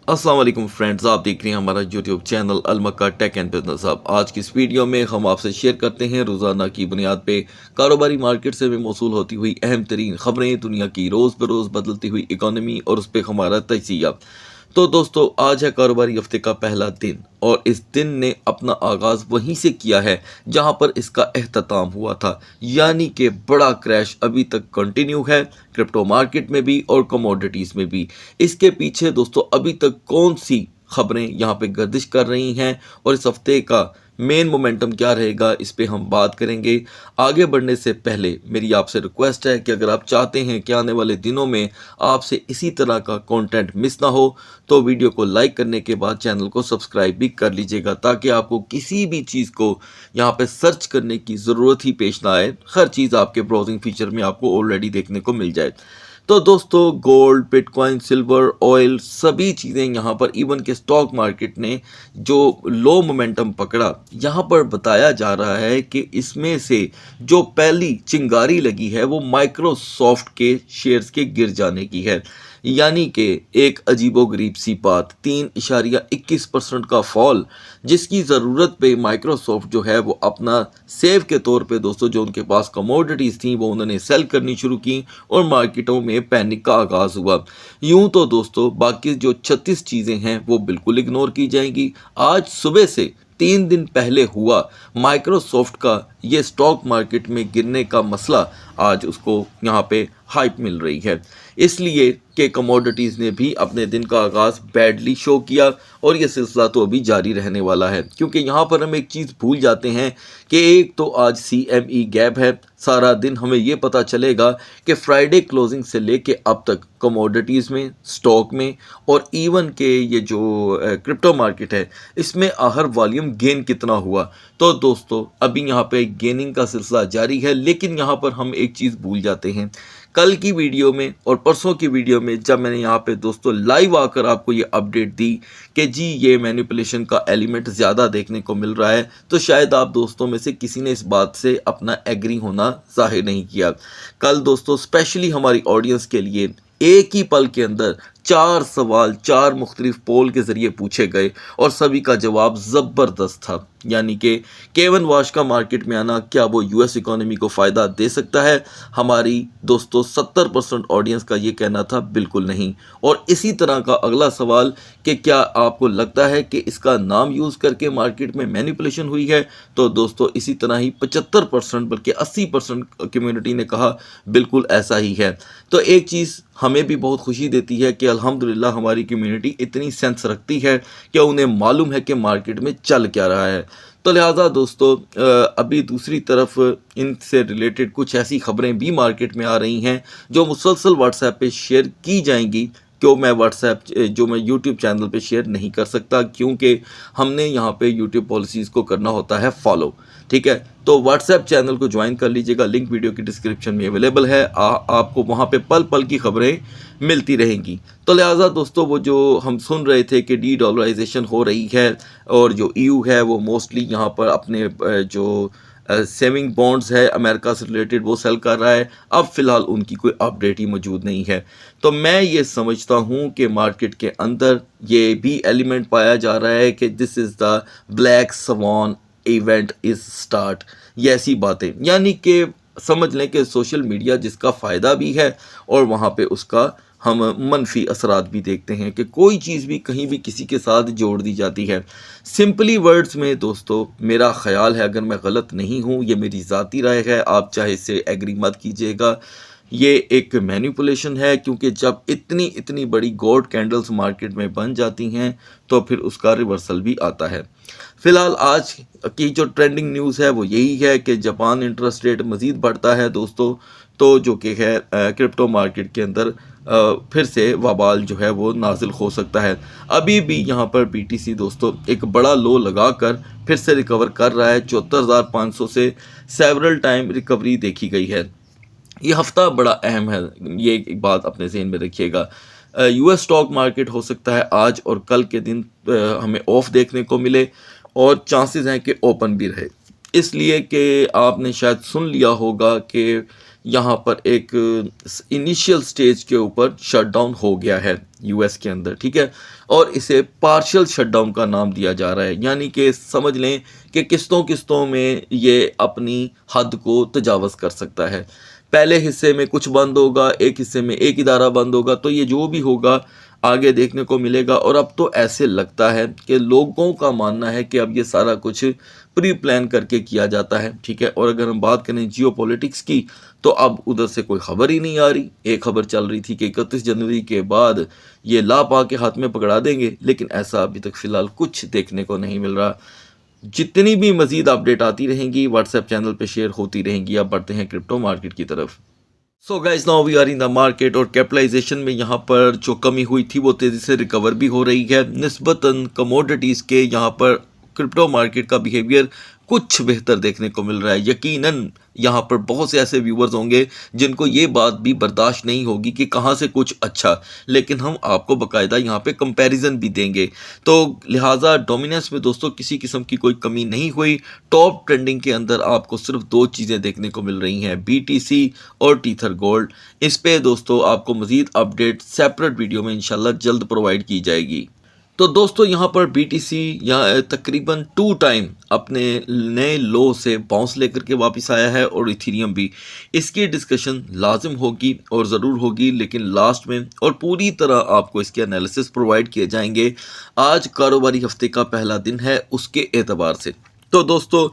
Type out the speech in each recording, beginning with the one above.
अस्सलाम वालेकुम फ्रेंड्स, आप देख रहे हैं हमारा यूट्यूब चैनल अलमक्का टेक एंड बिजनेस हब। आज की इस वीडियो में हम आपसे शेयर करते हैं रोज़ाना की बुनियाद पे कारोबारी मार्केट से भी मौसूल होती हुई अहम तरीन खबरें, दुनिया की रोज़ बरोज़ बदलती हुई इकॉनमी और उस पर हमारा तजिया। तो दोस्तों, आज है कारोबारी हफ्ते का पहला दिन और इस दिन ने अपना आगाज़ वहीं से किया है जहां पर इसका अख्ताम हुआ था, यानी कि बड़ा क्रैश अभी तक कंटिन्यू है क्रिप्टो मार्केट में भी और कमोडिटीज़ में भी। इसके पीछे दोस्तों अभी तक कौन सी खबरें यहाँ पे गर्दिश कर रही हैं और इस हफ्ते का मेन मोमेंटम क्या रहेगा, इस पे हम बात करेंगे। आगे बढ़ने से पहले मेरी आपसे रिक्वेस्ट है कि अगर आप चाहते हैं कि आने वाले दिनों में आपसे इसी तरह का कंटेंट मिस ना हो तो वीडियो को लाइक करने के बाद चैनल को सब्सक्राइब भी कर लीजिएगा, ताकि आपको किसी भी चीज़ को यहाँ पे सर्च करने की ज़रूरत ही पेश ना आए। हर चीज़ आपके ब्राउजिंग फीचर में आपको ऑलरेडी देखने को मिल जाए। तो दोस्तों, गोल्ड, बिटकॉइन, सिल्वर, ऑयल, सभी चीज़ें यहाँ पर, इवन के स्टॉक मार्केट ने जो लो मोमेंटम पकड़ा, यहाँ पर बताया जा रहा है कि इसमें से जो पहली चिंगारी लगी है वो माइक्रोसॉफ्ट के शेयर्स के गिर जाने की है। यानी कि एक अजीबोगरीब सी बात, 3.21% का फॉल, जिसकी ज़रूरत पे माइक्रोसॉफ्ट जो है वो अपना सेव के तौर पे दोस्तों जो उनके पास कमोडिटीज़ थी वो उन्होंने सेल करनी शुरू की और मार्केटों में पैनिक का आगाज़ हुआ। यूं तो दोस्तों बाकी जो 36 चीज़ें हैं वो बिल्कुल इग्नोर की जाएंगी। आज सुबह से 3 दिन पहले हुआ माइक्रोसॉफ्ट का ये स्टॉक मार्केट में गिरने का मसला, आज उसको यहाँ पे हाइप मिल रही है, इसलिए कि कमोडिटीज़ ने भी अपने दिन का आगाज़ बैडली शो किया और ये सिलसिला तो अभी जारी रहने वाला है। क्योंकि यहाँ पर हम एक चीज़ भूल जाते हैं कि एक तो आज CME गैप है, सारा दिन हमें ये पता चलेगा कि फ्राइडे क्लोजिंग से लेके अब तक कमोडिटीज़ में, स्टॉक में और इवन के ये जो क्रिप्टो मार्केट है इसमें हर वॉल्यूम गेन कितना हुआ। तो दोस्तों अभी यहाँ पे गेनिंग का सिलसिला जारी है, लेकिन यहाँ पर हम एक चीज़ भूल जाते हैं। कल की वीडियो में और परसों की वीडियो में जब मैंने यहाँ पे दोस्तों लाइव आकर आपको ये अपडेट दी कि जी ये मैनिपुलेशन का एलिमेंट ज़्यादा देखने को मिल रहा है, तो शायद आप दोस्तों में से किसी ने इस बात से अपना एग्री होना जाहिर नहीं किया। कल दोस्तों स्पेशली हमारी ऑडियंस के लिए एक ही पल के अंदर 4 सवाल 4 मुख्तलिफ पोल के ज़रिए पूछे गए और सभी का जवाब ज़बरदस्त था। यानी कि केवन वॉश का मार्केट में आना, क्या वो US इकोनॉमी को फ़ायदा दे सकता है? हमारी दोस्तों 70% ऑडियंस का ये कहना था बिल्कुल नहीं। और इसी तरह का अगला सवाल कि क्या आपको लगता है कि इसका नाम यूज़ करके मार्केट में मैनिपुलेशन हुई है? तो दोस्तों इसी तरह ही 75% बल्कि 80% कम्युनिटी ने कहा बिल्कुल ऐसा ही है। तो एक चीज़ हमें भी बहुत खुशी देती है कि अल्हम्दुलिल्लाह हमारी कम्युनिटी इतनी सेंस रखती है कि उन्हें मालूम है कि मार्केट में चल क्या रहा है। तो लिहाजा दोस्तों अभी दूसरी तरफ इनसे रिलेटेड कुछ ऐसी खबरें भी मार्केट में आ रही हैं जो मुसलसल व्हाट्सएप पे शेयर की जाएंगी। क्यों मैं यूट्यूब चैनल पे शेयर नहीं कर सकता, क्योंकि हमने यहाँ पे यूट्यूब पॉलिसीज़ को करना होता है फॉलो। ठीक है, तो व्हाट्सएप चैनल को ज्वाइन कर लीजिएगा, लिंक वीडियो की डिस्क्रिप्शन में अवेलेबल है। आपको वहाँ पे पल पल की खबरें मिलती रहेंगी। तो लिहाजा दोस्तों वो जो हम सुन रहे थे कि डॉलराइजेशन हो रही है और जो EU है वो मोस्टली यहाँ पर अपने जो सेविंग बॉन्ड्स है अमेरिका से रिलेटेड वो सेल कर रहा है, अब फ़िलहाल उनकी कोई अपडेट ही मौजूद नहीं है। तो मैं ये समझता हूँ कि मार्केट के अंदर ये भी एलिमेंट पाया जा रहा है कि this is the black swan event is start. ये ऐसी बातें, यानी कि समझ लें कि सोशल मीडिया जिसका फ़ायदा भी है और वहाँ पे उसका हम मनफी असरात भी देखते हैं कि कोई चीज़ भी कहीं भी किसी के साथ जोड़ दी जाती है। सिंपली वर्ड्स में दोस्तों मेरा ख़्याल है, अगर मैं गलत नहीं हूँ, ये मेरी ज़ाती राय है, आप चाहे इससे एग्री मत कीजिएगा, ये एक मैनिपुलेशन है। क्योंकि जब इतनी इतनी बड़ी गोल्ड कैंडल्स मार्केट में बन जाती हैं तो फिर उसका रिवर्सल भी आता है। फ़िलहाल आज की जो ट्रेंडिंग न्यूज़ है वो यही है कि जापान इंटरेस्ट रेट मज़ीद बढ़ता है दोस्तों, तो जो कि है क्रिप्टो मार्केट के अंदर फिर से वबाल जो है वो नाजिल हो सकता है। अभी भी यहाँ पर BTC दोस्तों एक बड़ा लो लगाकर फिर से रिकवर कर रहा है। 74,500 से सेवरल टाइम रिकवरी देखी गई है। ये हफ्ता बड़ा अहम है, ये एक बात अपने ज़हन में रखिएगा। US स्टॉक मार्केट हो सकता है आज और कल के दिन हमें ऑफ देखने को मिले और चांसेस हैं कि ओपन भी रहे, इसलिए कि आपने शायद सुन लिया होगा कि यहाँ पर एक इनिशियल स्टेज के ऊपर शटडाउन हो गया है यूएस के अंदर, ठीक है। और इसे पार्शियल शटडाउन का नाम दिया जा रहा है, यानी कि समझ लें कि किस्तों किस्तों में ये अपनी हद को तजावज़ कर सकता है। पहले हिस्से में कुछ बंद होगा, एक हिस्से में एक इदारा बंद होगा, तो ये जो भी होगा आगे देखने को मिलेगा। और अब तो ऐसे लगता है कि लोगों का मानना है कि अब ये सारा कुछ प्री प्लान करके किया जाता है, ठीक है। और अगर हम बात करें जियो पॉलिटिक्स की, तो अब उधर से कोई खबर ही नहीं आ रही। एक खबर चल रही थी कि 31 जनवरी के बाद ये लाभ आके हाथ में पकड़ा देंगे, लेकिन ऐसा अभी तक फ़िलहाल कुछ देखने को नहीं मिल रहा। जितनी भी मज़ीद अपडेट आती रहेंगी व्हाट्सएप चैनल पे शेयर होती रहेंगी। अब बढ़ते हैं क्रिप्टो मार्केट की तरफ। So guys, now we are in the market और कैपिटलाइजेशन में यहाँ पर जो कमी हुई थी वो तेज़ी से रिकवर भी हो रही है। निस्बतन कमोडिटीज़ के यहाँ पर क्रिप्टो मार्केट का बिहेवियर कुछ बेहतर देखने को मिल रहा है। यकीनन यहाँ पर बहुत से ऐसे व्यूवर्स होंगे जिनको ये बात भी बर्दाश्त नहीं होगी कि कहाँ से कुछ अच्छा, लेकिन हम आपको बाकायदा यहाँ पे कंपैरिजन भी देंगे। तो लिहाजा डोमिनेंस में दोस्तों किसी किस्म की कोई कमी नहीं हुई। टॉप ट्रेंडिंग के अंदर आपको सिर्फ दो चीज़ें देखने को मिल रही हैं, BTC और टीथर गोल्ड। इस पे दोस्तों आपको मज़ीद अपडेट सेपरेट वीडियो में इंशाल्लाह जल्द प्रोवाइड की जाएगी। तो दोस्तों यहाँ पर BTC यहाँ तकरीबन 2 टाइम अपने नए लो से बाउंस लेकर के वापस आया है, और इथेरियम भी। इसकी डिस्कशन लाजिम होगी और ज़रूर होगी, लेकिन लास्ट में और पूरी तरह आपको इसके एनालिसिस प्रोवाइड किए जाएंगे। आज कारोबारी हफ्ते का पहला दिन है, उसके एतबार से। तो दोस्तों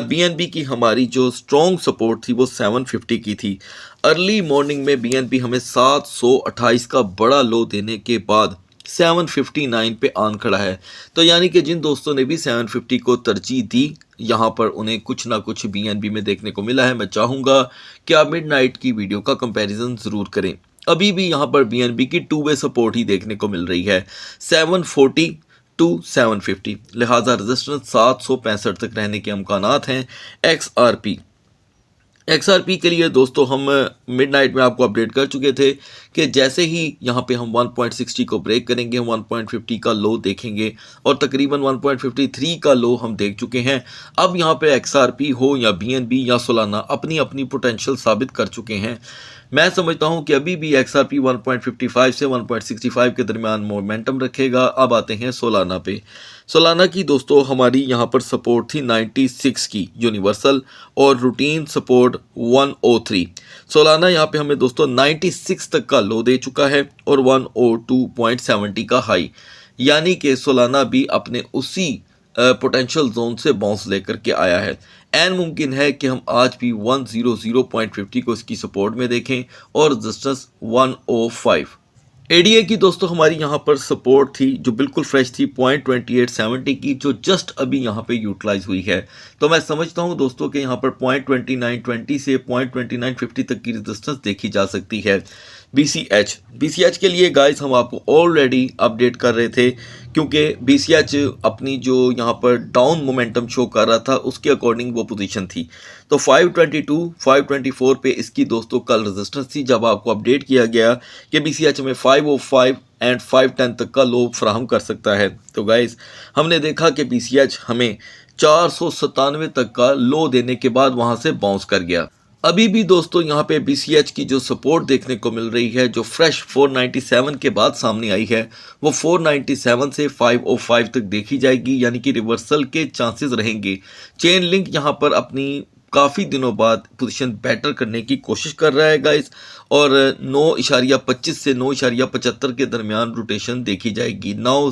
BNB की हमारी जो स्ट्रॉन्ग सपोर्ट थी वो 750 की थी। अर्ली मॉर्निंग में BNB हमें 728 का बड़ा लो देने के बाद 759 पे आन खड़ा है। तो यानी कि जिन दोस्तों ने भी 750 को तरजीह दी, यहाँ पर उन्हें कुछ ना कुछ BNB में देखने को मिला है। मैं चाहूँगा कि आप मिडनाइट की वीडियो का कंपैरिजन ज़रूर करें। अभी भी यहाँ पर BNB की 2 वे सपोर्ट ही देखने को मिल रही है, 740 टू 750। लिहाजा रजिस्टेंस 765 तक रहने के अमकानात हैं। XRP के लिए दोस्तों हम मिडनाइट में आपको अपडेट कर चुके थे कि जैसे ही यहाँ पे हम 1.60 को ब्रेक करेंगे, हम 1.50 का लो देखेंगे, और तकरीबन 1.53 का लो हम देख चुके हैं। अब यहाँ पे XRP हो या BNB या सोलाना अपनी अपनी पोटेंशियल साबित कर चुके हैं। मैं समझता हूँ कि अभी भी XRP 1.55 से 1.65 के दरमियान मोमेंटम रखेगा। अब आते हैं सोलाना पे। सोलाना की दोस्तों हमारी यहाँ पर सपोर्ट थी 96 की यूनिवर्सल, और रूटीन सपोर्ट 103। सोलाना यहाँ पे हमें दोस्तों 96 तक का लो दे चुका है और 102.70 का हाई, यानी कि सोलाना भी अपने उसी पोटेंशियल जोन से बाउंस लेकर के आया है। एन मुमकिन है कि हम आज भी 100.50 को इसकी सपोर्ट में देखें और रेजिस्टेंस 105। एडीए की दोस्तों हमारी यहाँ पर सपोर्ट थी जो बिल्कुल फ्रेश थी 0.2870 की, जो जस्ट अभी यहाँ पे यूटिलाइज हुई है। तो मैं समझता हूँ दोस्तों कि यहाँ पर 0.2920 से 0.2950 तक की रेजिस्टेंस देखी जा सकती है। BCH के लिए गाइस हम आपको ऑलरेडी अपडेट कर रहे थे, क्योंकि BCH अपनी जो यहाँ पर डाउन मोमेंटम शो कर रहा था उसके अकॉर्डिंग वो पोजीशन थी। तो 522 524 पे इसकी दोस्तों कल रेजिस्टेंस थी, जब आपको अपडेट किया गया कि BCH में 505 एंड 510 तक का लो फ्राहम कर सकता है। तो गाइस हमने देखा कि BCH हमें 497 तक का लो देने के बाद वहाँ से बाउंस कर गया। अभी भी दोस्तों यहाँ पे BCH की जो सपोर्ट देखने को मिल रही है, जो फ्रेश 497 के बाद सामने आई है, वो 497 से 505 तक देखी जाएगी, यानी कि रिवर्सल के चांसेस रहेंगे। चेन लिंक यहाँ पर अपनी काफ़ी दिनों बाद पोजीशन बेटर करने की कोशिश कर रहा है गाइस, और 9.25 से 9.75 के दरमियान रोटेशन देखी जाएगी। नाउ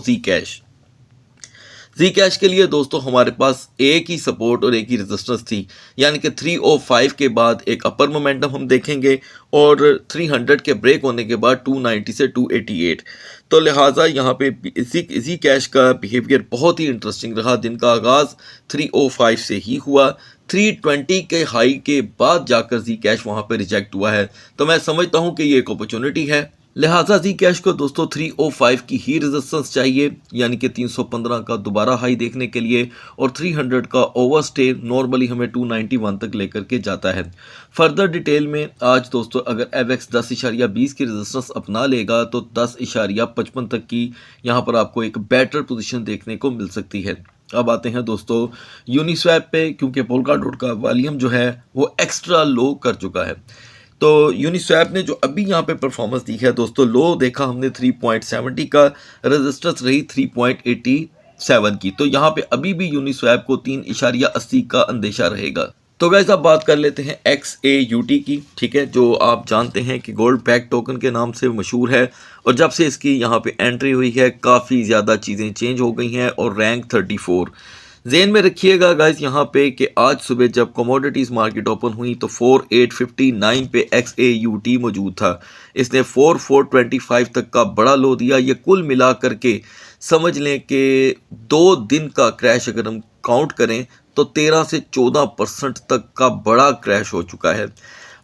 Zcash के लिए दोस्तों हमारे पास एक ही सपोर्ट और एक ही रेजिस्टेंस थी, यानी कि 305 के बाद एक अपर मोमेंटम हम देखेंगे और 300 के ब्रेक होने के बाद 290 से 288। तो लिहाजा यहाँ पे Zcash का बिहेवियर बहुत ही इंटरेस्टिंग रहा। दिन का आगाज़ 305 से ही हुआ, 320 के हाई के बाद जाकर Zcash वहाँ पे रिजेक्ट हुआ है। तो मैं समझता हूँ कि ये एक अपॉर्चुनिटी है। लिहाजा Zcash को दोस्तों 305 की ही रेजिस्टेंस चाहिए, यानी कि 315 का दोबारा हाई देखने के लिए, और 300 का ओवरस्टे नॉर्मली हमें 291 तक लेकर के जाता है। फर्दर डिटेल में आज दोस्तों अगर एवेक्स 10.20 की रेजिस्टेंस अपना लेगा तो 10.55 तक की यहाँ पर आपको एक बेटर पोजीशन देखने को मिल सकती है। अब आते हैं दोस्तों यूनिस्वैप पे, क्योंकि पोल्काडॉट का वॉल्यूम जो है वो एक्स्ट्रा लो कर चुका है। तो यूनिस्वैप ने जो अभी यहाँ पे परफॉर्मेंस दी है दोस्तों, लो देखा हमने 3.70 का, रेजिस्टेंस रही 3.87 की। तो यहाँ पे अभी भी यूनिस्वैप को 3.80 का अंदेशा रहेगा। तो गाइस अब बात कर लेते हैं XAUT की, ठीक है, जो आप जानते हैं कि गोल्ड बैक टोकन के नाम से मशहूर है। और जब से इसकी यहाँ पे एंट्री हुई है काफ़ी ज़्यादा चीज़ें चेंज हो गई हैं और रैंक 34। ज़हन में रखिएगा गाइस यहाँ पे कि आज सुबह जब कमोडिटीज़ मार्केट ओपन हुई तो 4859 पे XAUT मौजूद था। इसने 4425 तक का बड़ा लो दिया। ये कुल मिला करके समझ लें कि 2 दिन का क्रैश अगर हम काउंट करें तो 13 से 14% तक का बड़ा क्रैश हो चुका है।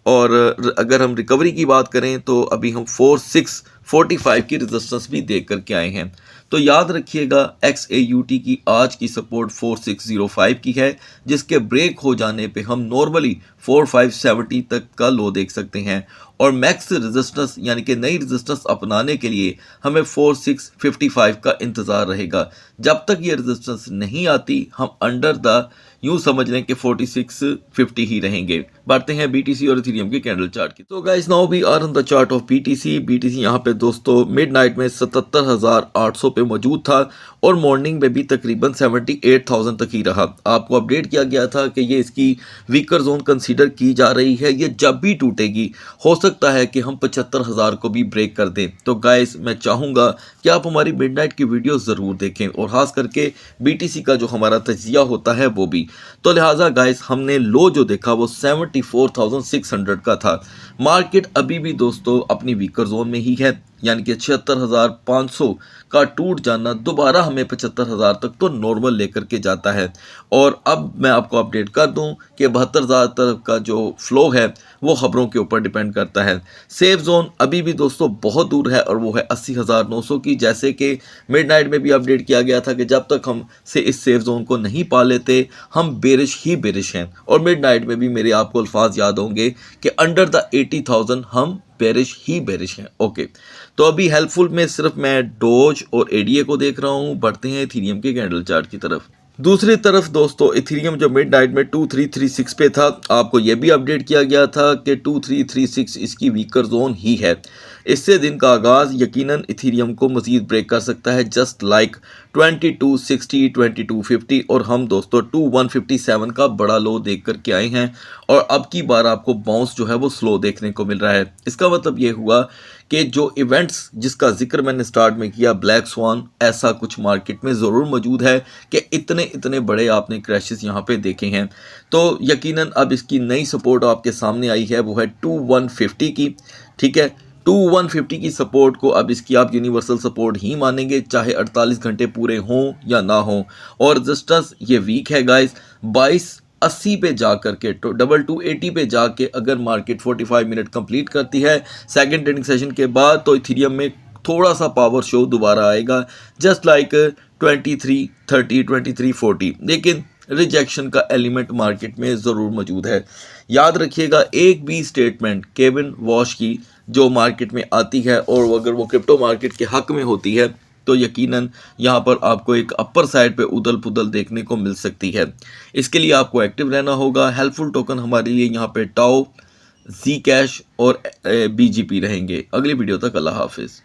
और अगर हम रिकवरी की बात करें तो अभी हम 4645 की रेजिस्टेंस भी देख करके आए हैं। तो याद रखिएगा XAUT की आज की सपोर्ट 4605 की है, जिसके ब्रेक हो जाने पे हम नॉर्मली 4570 तक का लो देख सकते हैं। और मैक्स रेजिस्टेंस यानी कि नई रेजिस्टेंस अपनाने के लिए हमें 4655 का इंतज़ार रहेगा। जब तक ये रेजिस्टेंस नहीं आती हम अंडर द यूँ समझ लें कि 4650 ही रहेंगे। बढ़ते हैं BTC और इथेरियम के कैंडल चार्ट की। तो guys now we are on the chart of BTC यहाँ पे दोस्तों मिडनाइट में 77,800 पे मौजूद था और मॉर्निंग में भी तकरीबन 78,000 तक ही रहा। आपको अपडेट किया गया था कि ये इसकी वीकर जोन कंसीडर की जा रही है। ये जब भी टूटेगी हो सकता है कि हम 75,000 को भी ब्रेक कर दें। तो गाइस मैं चाहूँगा कि आप हमारी मिडनाइट की वीडियो ज़रूर देखें और ख़ास करके BTC का जो हमारा तजिया होता है वो भी। तो लिहाजा गाइस हमने लो जो देखा वो 74,600 का था। मार्केट अभी भी दोस्तों अपनी वीकर जोन में ही है, यानी कि 76,500 का टूट जाना दोबारा हमें 75,000 तक तो नॉर्मल लेकर के जाता है। और अब मैं आपको अपडेट कर दूं कि 72,000 तक का जो फ्लो है वो खबरों के ऊपर डिपेंड करता है। सेफ जोन अभी भी दोस्तों बहुत दूर है और वो है 80,900 की। जैसे कि मिडनाइट में भी अपडेट किया गया था कि जब तक हम से इस सेफ जोन को नहीं पा लेते हम बेरिश ही बेरिश हैं। और मिडनाइट में भी मेरे आपको अल्फाज याद होंगे कि अंडर द 80,000 हम बेरिश ही बेरिश हैं। ओके, तो अभी हेल्पफुल में सिर्फ मैं डोज और ADA को देख रहा हूँ। बढ़ते हैं इथेरियम के कैंडल चार्ट की तरफ। दूसरी तरफ दोस्तों इथेरियम जो मिडनाइट में 2336 पे था, आपको यह भी अपडेट किया गया था कि 2336 इसकी वीकर जोन ही है। इससे दिन का आगाज़ यकीनन इथेरियम को मज़ीद ब्रेक कर सकता है, जस्ट लाइक 2260 2250। और हम दोस्तों 2157 का बड़ा लो देख कर के आए हैं और अब की बार आपको बाउंस जो है वो स्लो देखने को मिल रहा है। इसका मतलब ये हुआ कि जो इवेंट्स जिसका जिक्र मैंने स्टार्ट में किया, ब्लैक स्वान, ऐसा कुछ मार्केट में ज़रूर मौजूद है कि इतने बड़े आपने क्रैशेस यहाँ पे देखे हैं। तो यकीनन अब इसकी नई सपोर्ट आपके सामने आई है, वो है 2150 की, ठीक है। 2150 की सपोर्ट को अब इसकी आप यूनिवर्सल सपोर्ट ही मानेंगे, चाहे 48 घंटे पूरे हों या ना हों। और रेजिस्टेंस ये वीक है गाइस, 2280 पे जा करके 2280 पे जाके अगर मार्केट 45 मिनट कंप्लीट करती है सेकंड ट्रेडिंग सेशन के बाद, तो इथेरियम में थोड़ा सा पावर शो दोबारा आएगा, जस्ट लाइक 2330 2340। लेकिन रिजेक्शन का एलिमेंट मार्केट में ज़रूर मौजूद है। याद रखिएगा एक भी स्टेटमेंट केविन वॉश की जो मार्केट में आती है और अगर वो क्रिप्टो मार्केट के हक में होती है तो यकीनन यहाँ पर आपको एक अपर साइड पे उदल पुदल देखने को मिल सकती है। इसके लिए आपको एक्टिव रहना होगा। हेल्पफुल टोकन हमारे लिए यहाँ पे टाओ, Zcash और BGP रहेंगे। अगली वीडियो तक अल्लाह हाफिज़।